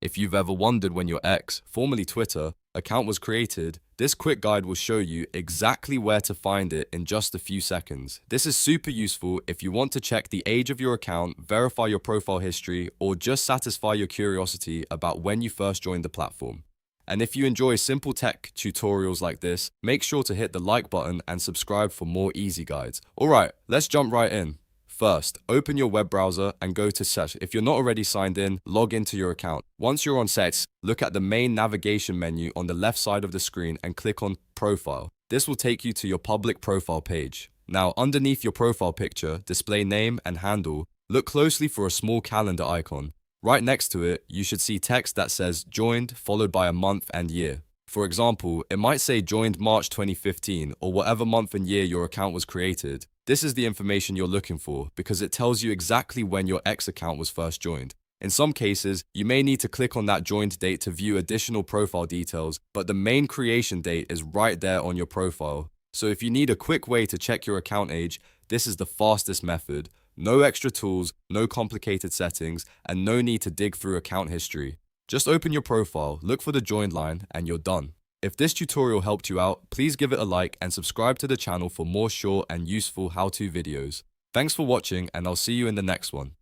If you've ever wondered when your X, formerly Twitter, account was created, this quick guide will show you exactly where to find it in just a few seconds. This is super useful if you want to check the age of your account, verify your profile history, or just satisfy your curiosity about when you first joined the platform. And if you enjoy simple tech tutorials like this, make sure to hit the like button and subscribe for more easy guides. Alright, let's jump right in. First, open your web browser and go to search. If you're not already signed in, log into your account. Once you're on settings, look at the main navigation menu on the left side of the screen and click on Profile. This will take you to your public profile page. Now, underneath your profile picture, display name and handle, look closely for a small calendar icon. Right next to it, you should see text that says joined followed by a month and year. For example, it might say joined March 2015 or whatever month and year your account was created. This is the information you're looking for because it tells you exactly when your X account was first joined. In some cases, you may need to click on that joined date to view additional profile details, but the main creation date is right there on your profile. So if you need a quick way to check your account age, this is the fastest method. No extra tools, no complicated settings, and no need to dig through account history. Just open your profile, look for the joined line, and you're done. If this tutorial helped you out, please give it a like and subscribe to the channel for more short and useful how-to videos. Thanks for watching, and I'll see you in the next one.